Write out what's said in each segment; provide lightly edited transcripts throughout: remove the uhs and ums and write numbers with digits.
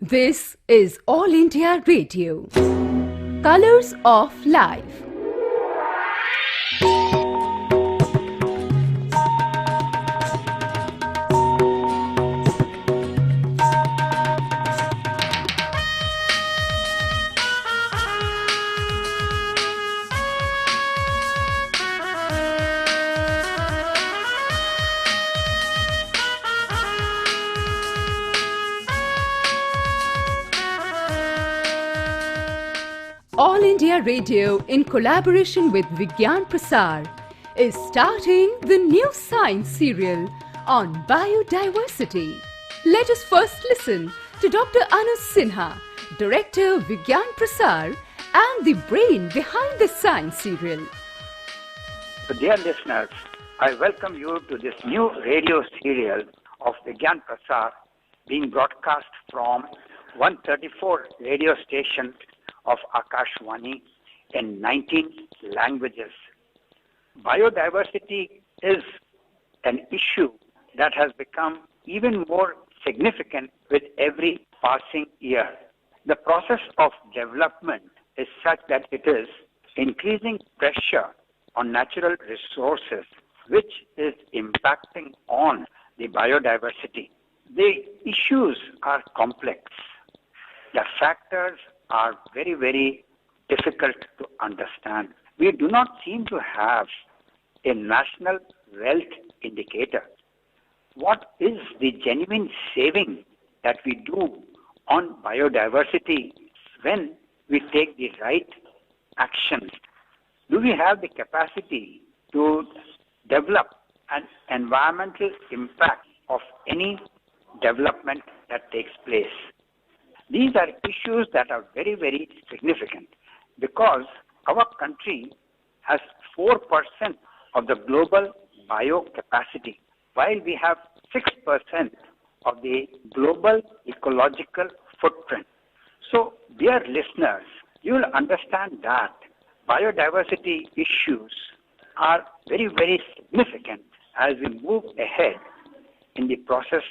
This is All India Radio. Colors of Life. All India Radio, in collaboration with Vigyan Prasar, is starting the new science serial on biodiversity. Let us first listen to Dr. Anuj Sinha, Director Vigyan Prasar, and the brain behind the science serial. So dear listeners, I welcome you to this new radio serial of Vigyan Prasar being broadcast from 134 radio stations of Akashvani in 19 languages. Biodiversity is an issue that has become even more significant with every passing year. The process of development is such that it is increasing pressure on natural resources, which is impacting on the biodiversity. The issues are complex. The factors are very, very difficult to understand. We do not seem to have a national wealth indicator. What is the genuine saving that we do on biodiversity when we take the right actions? Do we have the capacity to develop an environmental impact of any development that takes place? These are issues that are very, very significant because our country has 4% of the global bio capacity, while we have 6% of the global ecological footprint. So, dear listeners, you will understand that biodiversity issues are very, very significant as we move ahead in the process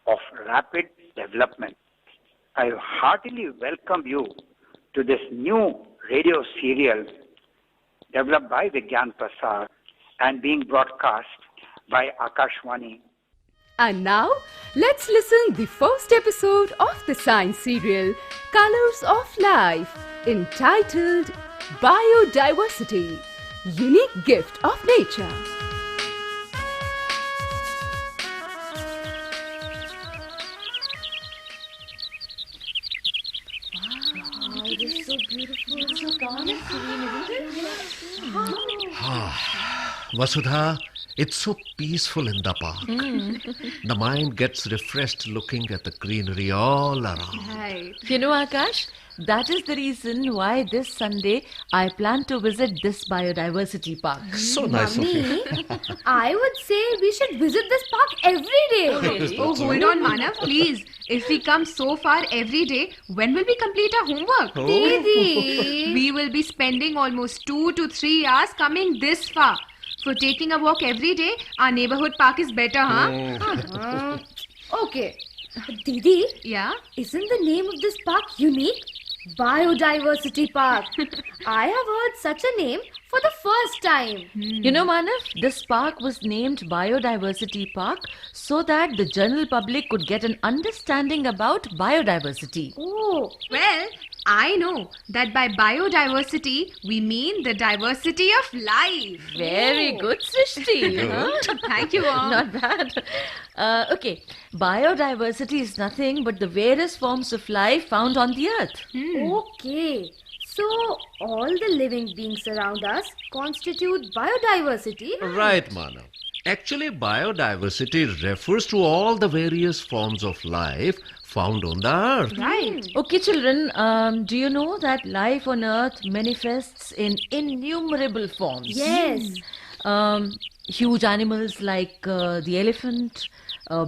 of rapid development. I heartily welcome you to this new radio serial developed by Vigyan Prasar and being broadcast by Akashvani. And now, let's listen the first episode of the science serial Colors of Life, entitled Biodiversity, Unique Gift of Nature. Vasudha, it's so peaceful in the park. The mind gets refreshed looking at the greenery all around. Right. You know, Akash, that is the reason why this Sunday I plan to visit this biodiversity park. So nice of you. I would say we should visit this park every day. Really? Oh, hold on, Manav, please. If we come so far every day, when will we complete our homework? Didi. We will be spending almost 2 to 3 hours coming this far. For taking a walk every day, our neighborhood park is better, huh? Okay. Didi, Yeah? isn't the name of this park unique? Biodiversity Park. I have heard such a name for the first time. You know, Manav, this park was named Biodiversity Park so that the general public could get an understanding about biodiversity. Oh, Well, I know that by biodiversity, we mean the diversity of life. Very good, Srishti. Huh? Thank you all. Not bad. Okay, biodiversity is nothing but the various forms of life found on the earth. okay. So, all the living beings around us constitute biodiversity? Right, Manav. Actually, biodiversity refers to all the various forms of life found on the earth. Right. Okay, children, do you know that life on earth manifests in innumerable forms? Yes. Huge animals like the elephant,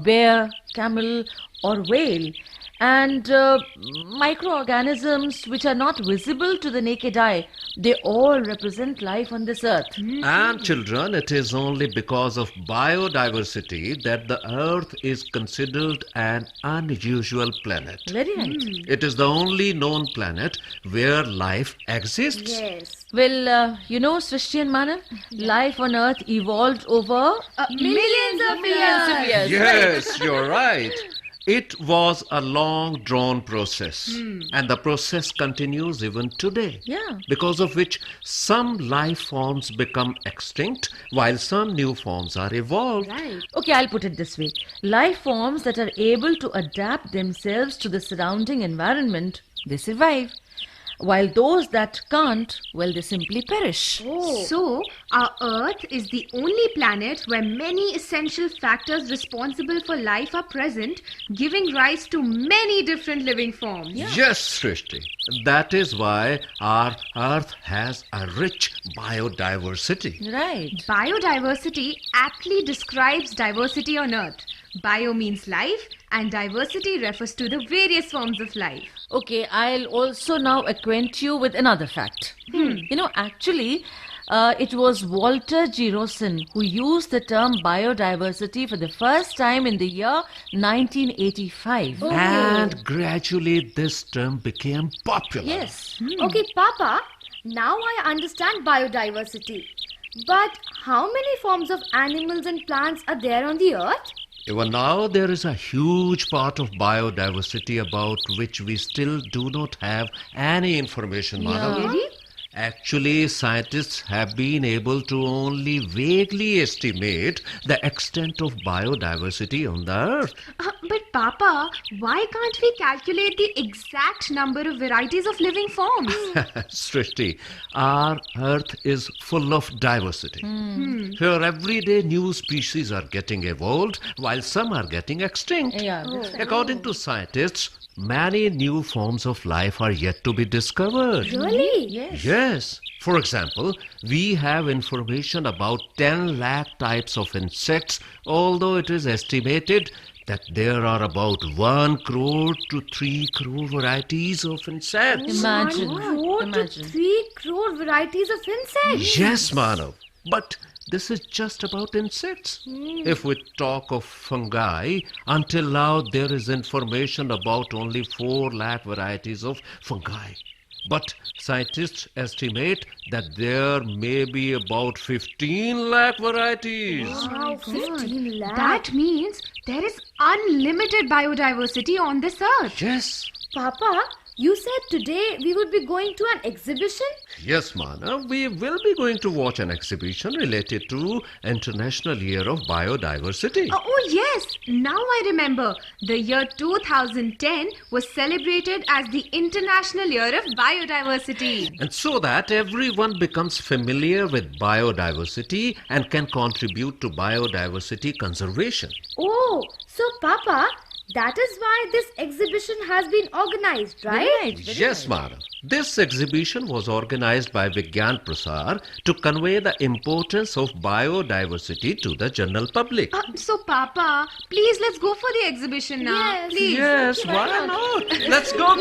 bear, camel, or whale, And microorganisms which are not visible to the naked eye, they all represent life on this earth. And children, it is only because of biodiversity that the Earth is considered an unusual planet. Very right. It is the only known planet where life exists. Yes. Well, Srishti and Manav, life on earth evolved over Millions of years. Yes, you're right. It was a long drawn process, and the process continues even today. Yeah. Because of which some life forms become extinct while some new forms are evolved. Right. Okay, I'll put it this way. Life forms that are able to adapt themselves to the surrounding environment, they survive. While those that can't, well, they simply perish. So, our Earth is the only planet where many essential factors responsible for life are present, giving rise to many different living forms. Yes, Srishti. That is why our Earth has a rich biodiversity. Right. Biodiversity aptly describes diversity on Earth. Bio means life, and diversity refers to the various forms of life. Okay, I'll also now acquaint you with another fact. Actually, it was Walter G. Rosen who used the term biodiversity for the first time in the year 1985. And gradually this term became popular. Yes. Okay, Papa, now I understand biodiversity. But how many forms of animals and plants are there on the earth? Even now, there is a huge part of biodiversity about which we still do not have any information, Madam. Really? Actually, scientists have been able to only vaguely estimate the extent of biodiversity on the Earth. But Papa, why can't we calculate the exact number of varieties of living forms? Srishti, our Earth is full of diversity. Here, every day new species are getting evolved, while some are getting extinct. Yeah. That's right. According to scientists, many new forms of life are yet to be discovered. Really? Yes. For example, we have information about 10 lakh types of insects, although it is estimated that there are about 1 crore to 3 crore varieties of insects. Imagine. 1 crore to Imagine. 3 crore varieties of insects. Yes, Manav. But this is just about insects. If we talk of fungi, until now there is information about only 4 lakh varieties of fungi. But scientists estimate that there may be about 15 lakh varieties. Wow, 15 lakh. That means there is unlimited biodiversity on this Earth. Yes. Papa, you said today we would be going to an exhibition? Yes, Manav, we will be going to watch an exhibition related to International Year of Biodiversity. Oh yes, now I remember. The year 2010 was celebrated as the International Year of Biodiversity. And so that everyone becomes familiar with biodiversity and can contribute to biodiversity conservation. Oh, so Papa, that is why this exhibition has been organized, right? Yes, Manav. This exhibition was organized by Vigyan Prasar to convey the importance of biodiversity to the general public. So Papa, please let's go for the exhibition now. Yes. Please. Yes, why not? Let's go.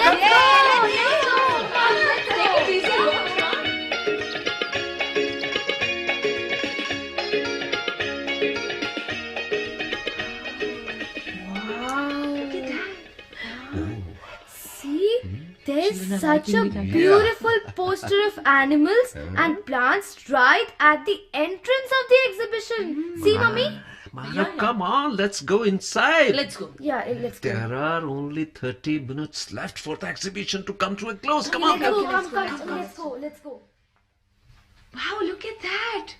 There's such a beautiful poster of animals and plants right at the entrance of the exhibition. See, Mummy? Manav, come on, let's go inside. Let's go. Yeah, let's go. There are only 30 minutes left for the exhibition to come to a close. Come on. Let's go. Wow, look at that.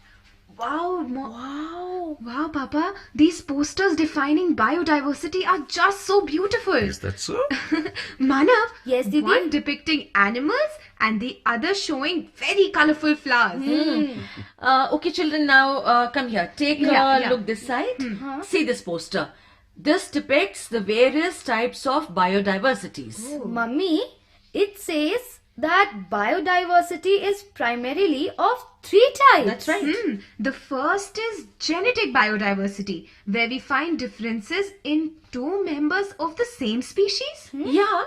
Wow, Papa. These posters defining biodiversity are just so beautiful. Is that so? Manav, Yes, Didi? one depicting animals and the other showing very colorful flowers. Okay, children, now come here. Take Yeah. a look this side. See this poster. This depicts the various types of biodiversities. Mummy, it says that biodiversity is primarily of three types. That's right. The first is genetic biodiversity, where we find differences in two members of the same species. Yeah.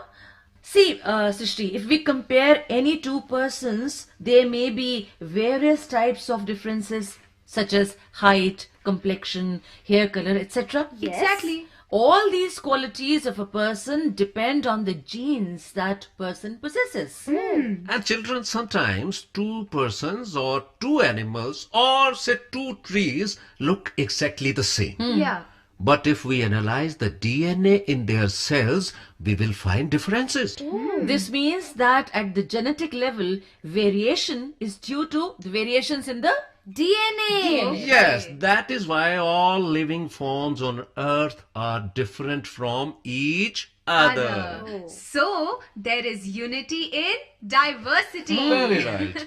See, Srishti, if we compare any two persons, there may be various types of differences such as height, complexion, hair color, etc. Yes. Exactly. All these qualities of a person depend on the genes that person possesses. And children, sometimes two persons or two animals or say two trees look exactly the same. Yeah. But if we analyze the DNA in their cells, we will find differences. This means that at the genetic level, variation is due to the variations in the DNA. Yes, that is why all living forms on earth are different from each other. So, there is unity in diversity. Very right.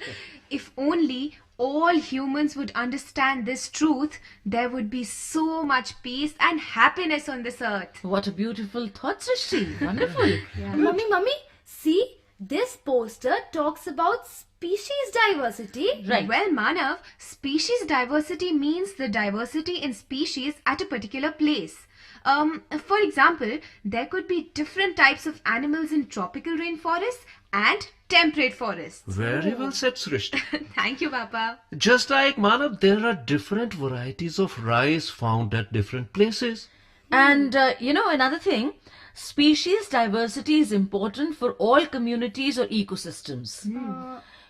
If only all humans would understand this truth, there would be so much peace and happiness on this earth. What a beautiful thought, Srishti. Wonderful. Mummy, see, this poster talks about species diversity. Right. Well, Manav, species diversity means the diversity in species at a particular place. For example, there could be different types of animals in tropical rainforests and temperate forests. Very well said, Srishti. Thank you, Papa. Just like Manav, there are different varieties of rice found at different places. And another thing, species diversity is important for all communities or ecosystems.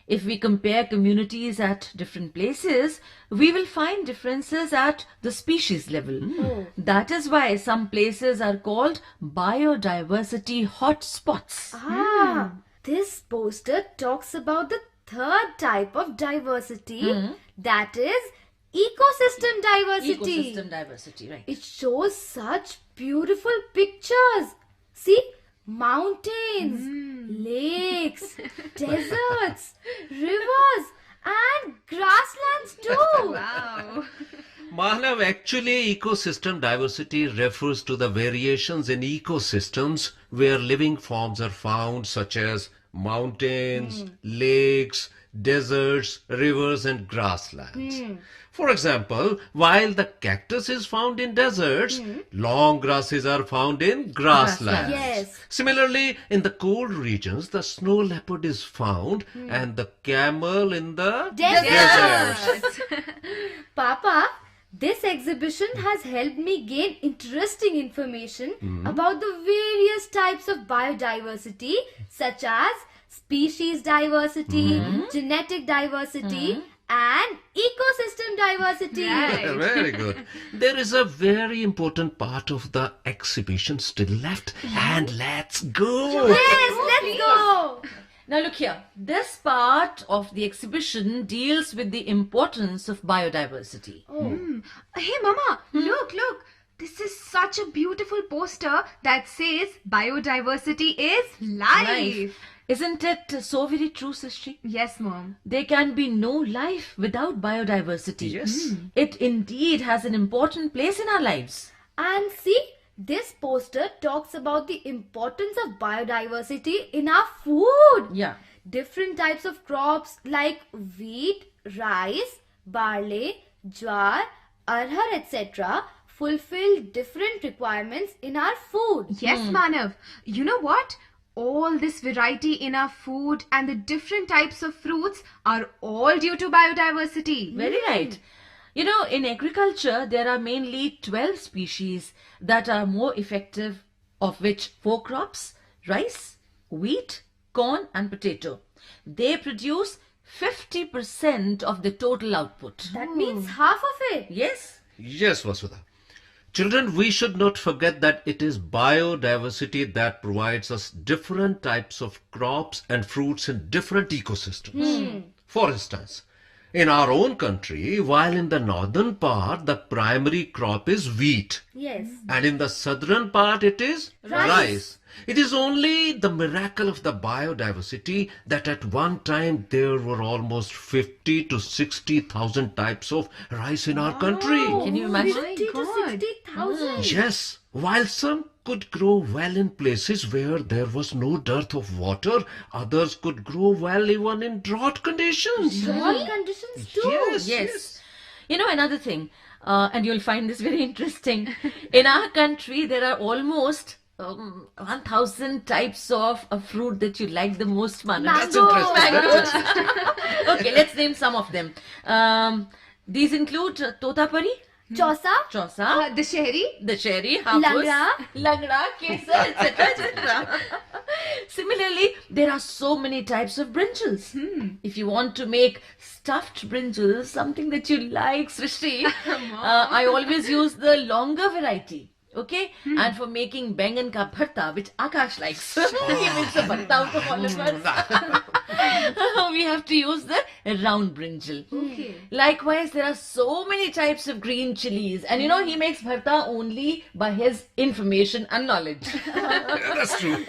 If we compare communities at different places, we will find differences at the species level. That is why some places are called biodiversity hotspots. This poster talks about the third type of diversity, that is ecosystem diversity. Ecosystem diversity, right. It shows such beautiful pictures. See, mountains, lakes, deserts, rivers, and grasslands too. Wow. Manav, actually, ecosystem diversity refers to the variations in ecosystems where living forms are found, such as mountains, lakes, deserts, rivers, and grasslands. For example, while the cactus is found in deserts, long grasses are found in grasslands. Yes. Similarly, in the cold regions, the snow leopard is found and the camel in the deserts. Papa, this exhibition has helped me gain interesting information about the various types of biodiversity, such as species diversity, genetic diversity, and ecosystem diversity. Very good. There is a very important part of the exhibition still left, and let's go. Yes, let's go. Now look here, this part of the exhibition deals with the importance of biodiversity. Hey, Mama, look. This is such a beautiful poster that says biodiversity is life. Isn't it so very true, Srishti? Yes, Mom. There can be no life without biodiversity. Yes. It indeed has an important place in our lives. And see, this poster talks about the importance of biodiversity in our food. Yeah. Different types of crops like wheat, rice, barley, jowar, arhar, etc. fulfill different requirements in our food. Yes, Manav. You know what? All this variety in our food and the different types of fruits are all due to biodiversity. Very right. You know, in agriculture, there are mainly 12 species that are more effective, of which 4 crops, rice, wheat, corn and potato. They produce 50% of the total output. That means half of it. Yes. Yes, Vasudha. Children, we should not forget that it is biodiversity that provides us different types of crops and fruits in different ecosystems. For instance, in our own country, while in the northern part the primary crop is wheat, Yes. and in the southern part it is rice. It is only the miracle of the biodiversity that at one time there were almost 50 to 60,000 types of rice in our country. Can you imagine? 50 to 60,000. Yes, while some could grow well in places where there was no dearth of water. Others could grow well even in drought conditions. Drought conditions too. Yes. You know, another thing, and you'll find this very interesting. In our country, there are almost 1,000 types of a fruit that you like the most, Manav. That's interesting. That's interesting. Okay, let's name some of them. These include totapari, Chausa, chosa, The sherry. the cherry, hapus, langra, kesar, etc. etc. Similarly, there are so many types of brinjals. If you want to make stuffed brinjals, something that you like, Srishti, I always use the longer variety. Okay, and for making bengan ka bharta, which Akash likes, he makes a bharta out of all of us. We have to use the round brinjal. Okay. Likewise, there are so many types of green chilies, and you know, he makes bharta only by his information and knowledge. That's true.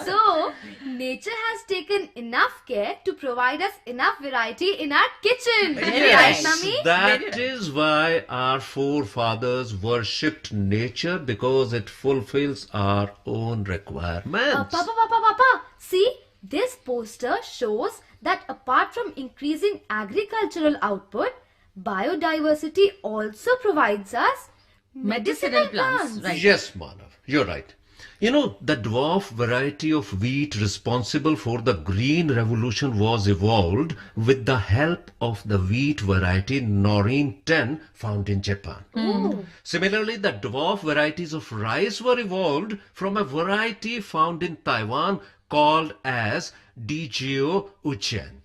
So, nature has taken enough care to provide us enough variety in our kitchen. Right, Mummy? That is why our forefathers worshipped nature, because it fulfills our own requirements. Papa, see, this poster shows that apart from increasing agricultural output, biodiversity also provides us Medicinal plants, right? Yes, Manav, you're right. You know, the dwarf variety of wheat responsible for the Green Revolution was evolved with the help of the wheat variety Norine 10 found in Japan. Similarly, the dwarf varieties of rice were evolved from a variety found in Taiwan called as Digio Uchen.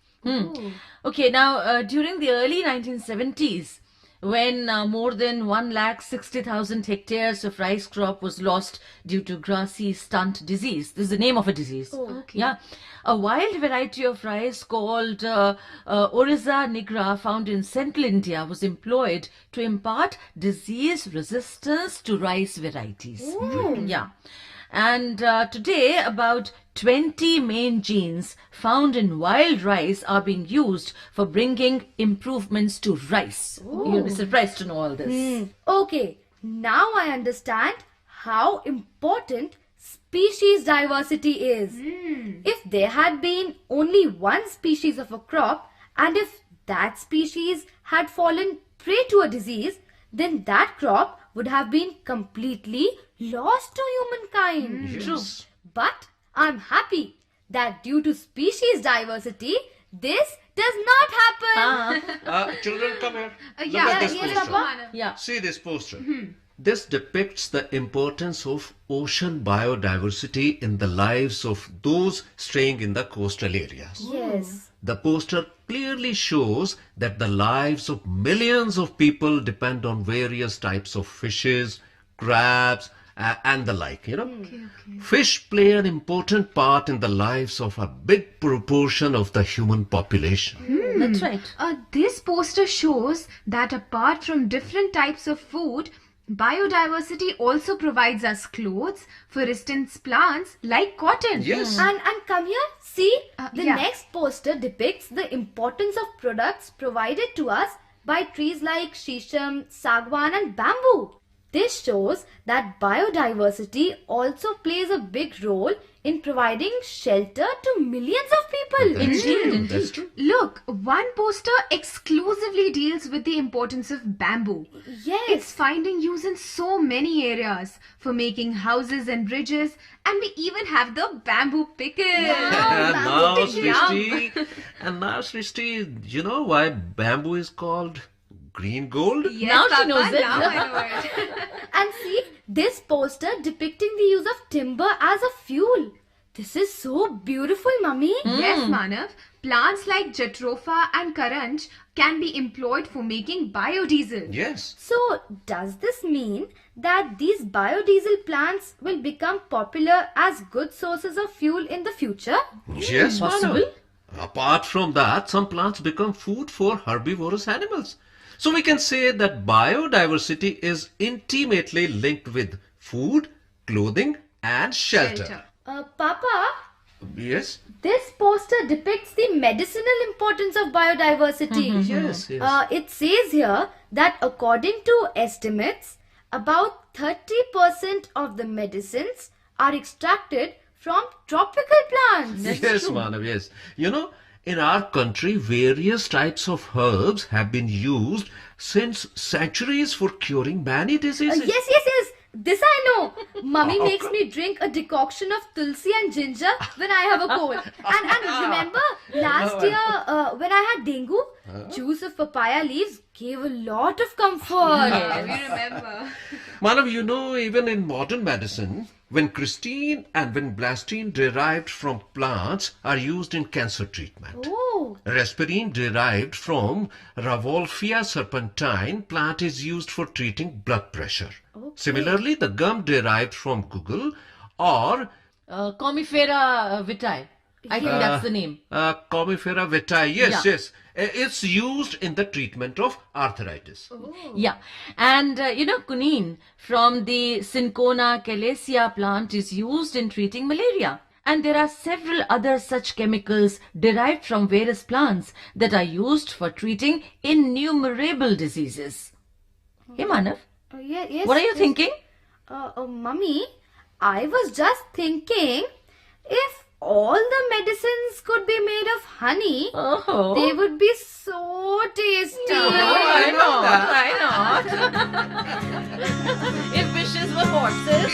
Okay, now during the early 1970s, when more than 160,000 hectares of rice crop was lost due to grassy stunt disease. This is the name of a disease. Okay. Yeah. A wild variety of rice called Oryza nigra found in central India was employed to impart disease resistance to rice varieties. Yeah. And today, about 20 main genes found in wild rice are being used for bringing improvements to rice. You'll be surprised to know all this. Okay, now I understand how important species diversity is. If there had been only one species of a crop, and if that species had fallen prey to a disease, then that crop would have been completely lost to humankind. Yes. But I'm happy that due to species diversity, this does not happen. Children, come here. Look Yeah, at this yes, poster. Papa. Yeah. See this poster. This depicts the importance of ocean biodiversity in the lives of those staying in the coastal areas. Yes. The poster clearly shows that the lives of millions of people depend on various types of fishes, crabs, and the like, you know. Fish play an important part in the lives of a big proportion of the human population. That's right. This poster shows that apart from different types of food, biodiversity also provides us clothes, for instance plants like cotton. Yes. And come here, see, the yeah. next poster depicts the importance of products provided to us by trees like shisham, sagwan and bamboo. This shows that biodiversity also plays a big role in providing shelter to millions of people. Indeed. That's true. Look, one poster exclusively deals with the importance of bamboo. It's Yes. finding use in so many areas for making houses and bridges, and we even have the bamboo pickle. And now, Srishti, you know why bamboo is called green gold? Yes, Now she Papa, knows it. now I know it. And see, this poster depicting the use of timber as a fuel. This is so beautiful, Mummy. Yes, Manav. Plants like jatropha and karanj can be employed for making biodiesel. Yes. So, does this mean that these biodiesel plants will become popular as good sources of fuel in the future? Yes, Possible. Manav. Apart from that, some plants become food for herbivorous animals. So we can say that biodiversity is intimately linked with food, clothing, and shelter. Papa, Yes. this poster depicts the medicinal importance of biodiversity. Yes. Yes. It says here that according to estimates, about 30% of the medicines are extracted from tropical plants. Yes, Manav, yes. You know, in our country, various types of herbs have been used since centuries for curing many diseases. Yes. This I know. Mummy makes me drink a decoction of tulsi and ginger when I have a cold. And remember last year when I had dengue, juice of papaya leaves gave a lot of comfort. We remember. Manav, you know, even in modern medicine, when Christine and when Blastine derived from plants are used in cancer treatment. Oh, Rasparin derived from Ravolfia serpentine plant is used for treating blood pressure. Similarly, the gum derived from Google or Comifera vitae. I think that's the name. Comifera vitae. Yes, Yeah. yes. It's used in the treatment of arthritis. Yeah. And quinine from the Cinchona calacia plant is used in treating malaria. And there are several other such chemicals derived from various plants that are used for treating innumerable diseases. Hey, Manav, yes. what are you thinking? Mummy, I was just thinking if all the medicines could be made of honey, Oh. they would be so tasty. Why not? If wishes were horses.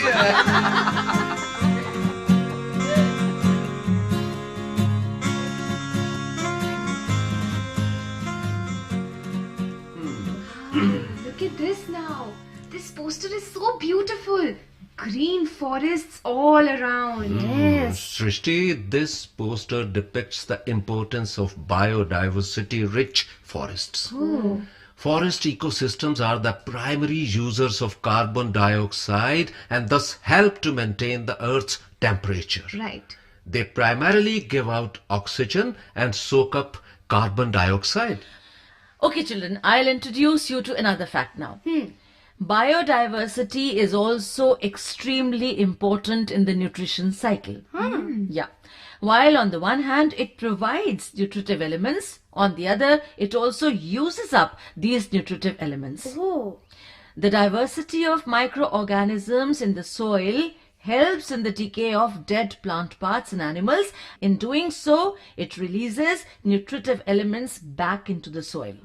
Look at this now. This poster is so beautiful. Green forests all around. Srishti, this poster depicts the importance of biodiversity-rich forests. Forest ecosystems are the primary users of carbon dioxide and thus help to maintain the Earth's temperature. Right. They primarily give out oxygen and soak up carbon dioxide. Okay, children, I'll introduce you to another fact now. Biodiversity is also extremely important in the nutrition cycle. Yeah. While on the one hand, it provides nutritive elements, on the other, it also uses up these nutritive elements. Oh, The diversity of microorganisms in the soil helps in the decay of dead plant parts and animals. In doing so, it releases nutritive elements back into the soil.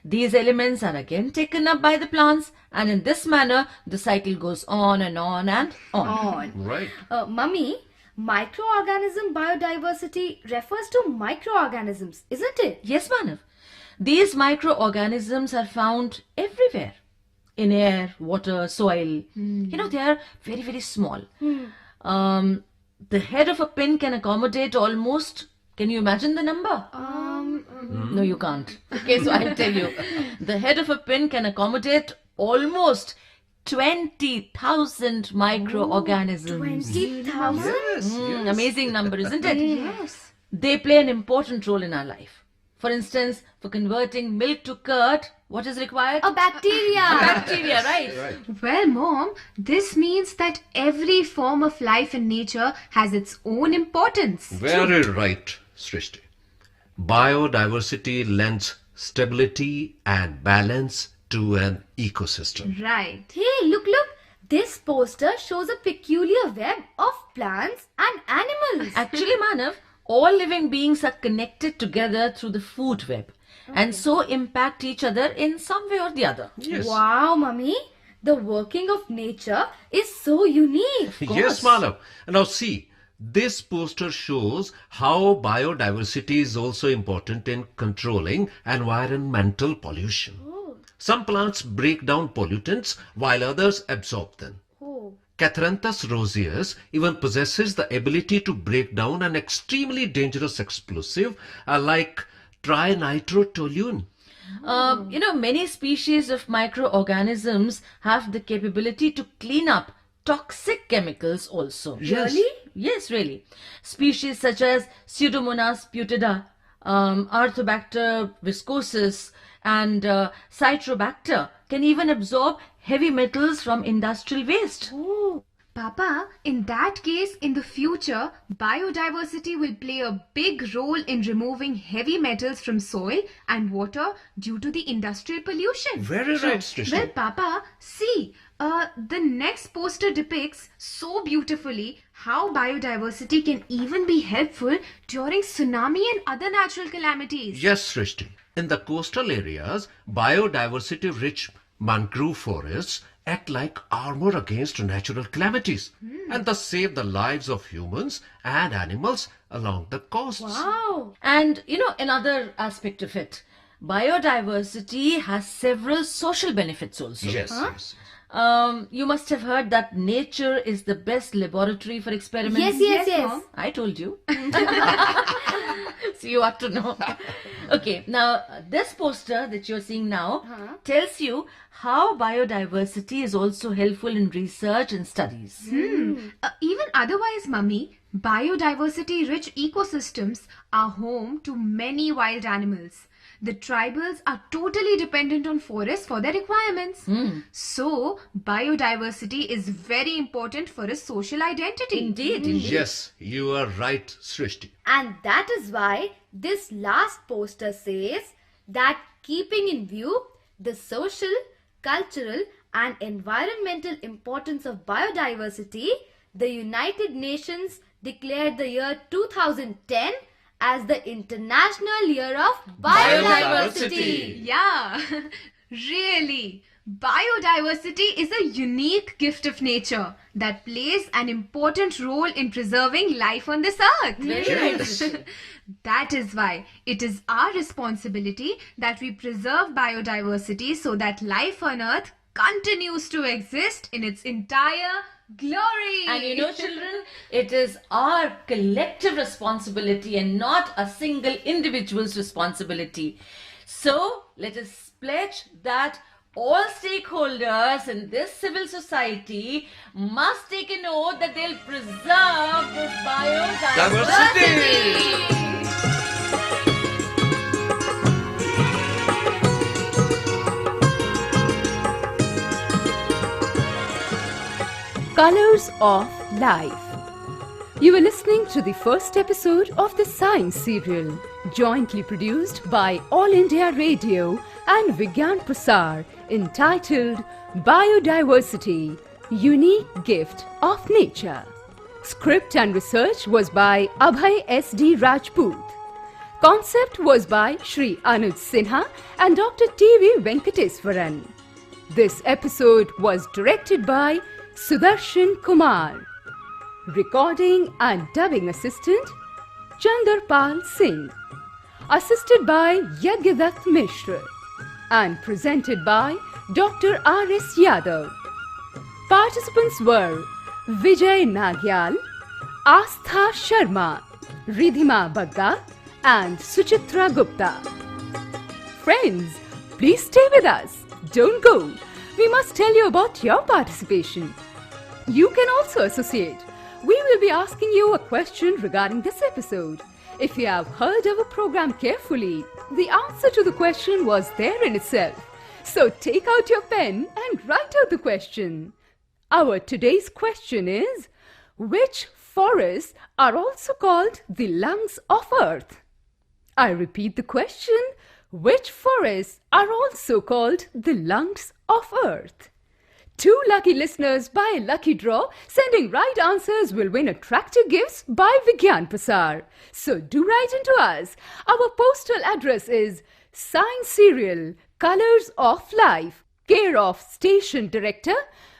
These elements are again taken up by the plants, and in this manner, the cycle goes on and on and on. Right. Mummy, microorganism biodiversity refers to microorganisms, isn't it? Yes, Manav. These microorganisms are found everywhere. In air, water, soil. They are very, very small. The head of a pin can accommodate almost, can you imagine the number? No, you can't. Okay, so I'll tell you. The head of a pin can accommodate almost 20,000 microorganisms. 20,000? Amazing number, isn't it? Yes. They play an important role in our life. For instance, for converting milk to curd, what is required? A bacteria. Bacteria, right? Well, Mom, this means that every form of life in nature has its own importance. Very right, Srishti. Biodiversity lends stability and balance to an ecosystem. Right. Hey, look. This poster shows a peculiar web of plants and animals. Actually, Manav, all living beings are connected together through the food web and so impact each other in some way or the other. Yes. Wow, Mummy. The working of nature is so unique. Yes, Manav. Now see, this poster shows how biodiversity is also important in controlling environmental pollution. Some plants break down pollutants while others absorb them. Catharanthus roseus even possesses the ability to break down an extremely dangerous explosive like trinitrotoluene. Many species of microorganisms have the capability to clean up toxic chemicals also. Yes. Really? Yes, really. Species such as Pseudomonas putida, Arthobacter viscosus, and Citrobacter can even absorb heavy metals from industrial waste. Papa, in that case, in the future, biodiversity will play a big role in removing heavy metals from soil and water due to the industrial pollution. Very right, Srishti. Well, Papa, see, the next poster depicts so beautifully how biodiversity can even be helpful during tsunami and other natural calamities. Yes, Srishti. In the coastal areas, biodiversity-rich mangrove forests act like armor against natural calamities and thus save the lives of humans and animals along the coasts. Wow. And another aspect of it, biodiversity has several social benefits also. Yes, yes. You must have heard that nature is the best laboratory for experiments. Yes. Mom. I told you. So you ought to know. Okay, now this poster that you're seeing now tells you how biodiversity is also helpful in research and studies. Even otherwise, Mummy, biodiversity-rich ecosystems are home to many wild animals. The tribals are totally dependent on forests for their requirements. So, biodiversity is very important for a social identity. Indeed. Yes, you are right, Srishti. And that is why this last poster says that keeping in view the social, cultural and environmental importance of biodiversity, the United Nations declared the year 2010 as the International Year of Biodiversity. Yeah, really. Biodiversity is a unique gift of nature that plays an important role in preserving life on this earth. Yes. That is why it is our responsibility that we preserve biodiversity so that life on earth continues to exist in its entire glory. And children, it is our collective responsibility and not a single individual's responsibility. So, let us pledge that all stakeholders in this civil society must take an oath that they'll preserve this biodiversity. Colors of Life. You were listening to the first episode of the Science Serial, jointly produced by All India Radio and Vigyan Prasar, entitled Biodiversity, Unique Gift of Nature. Script and research was by Abhay S.D. Rajput. Concept was by Shri Anuj Sinha and Dr. T.V. Venkateswaran. This episode was directed by Sudarshan Kumar. Recording and dubbing assistant Chandarpal Singh. Assisted by Yagyadat Mishra. And presented by Dr. R.S. Yadav. Participants were Vijay Nagyal, Astha Sharma, Ridhima Bagga and Suchitra Gupta. Friends, please stay with us. Don't go. We must tell you about your participation. You can also associate. We will be asking you a question regarding this episode. If you have heard our program carefully, the answer to the question was there in itself. So take out your pen and write out the question. Our today's question is, which forests are also called the lungs of Earth? I repeat the question, which forests are also called the lungs of Earth? 2 lucky listeners by a lucky draw sending right answers will win attractive gifts by Vigyan Prasar. So do write into us. Our postal address is Science Serial, Colors of Life, care of Station Director,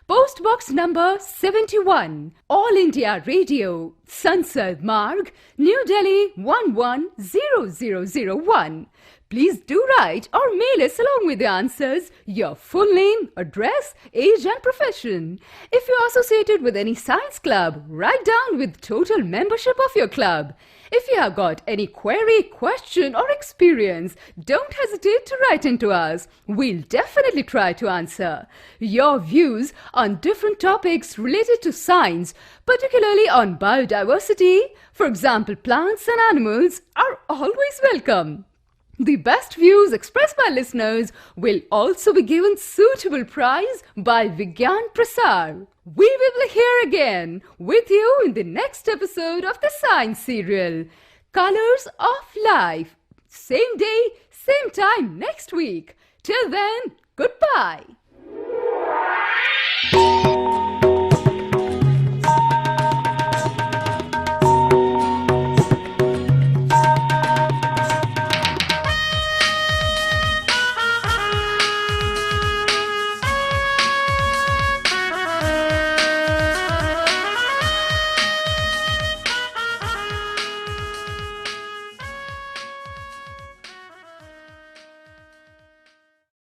Post Box number 71, All India Radio, Sansad Marg, New Delhi 110001. Please do write or mail us along with the answers, your full name, address, age and profession. If you're associated with any science club, write down with total membership of your club. If you have got any query, question or experience, don't hesitate to write into us. We'll definitely try to answer. Your views on different topics related to science, particularly on biodiversity, for example plants and animals, are always welcome. The best views expressed by listeners will also be given suitable prize by Vigyan Prasar. We will be here again with you in the next episode of the Science Serial, Colors of Life. Same day, same time next week. Till then, goodbye.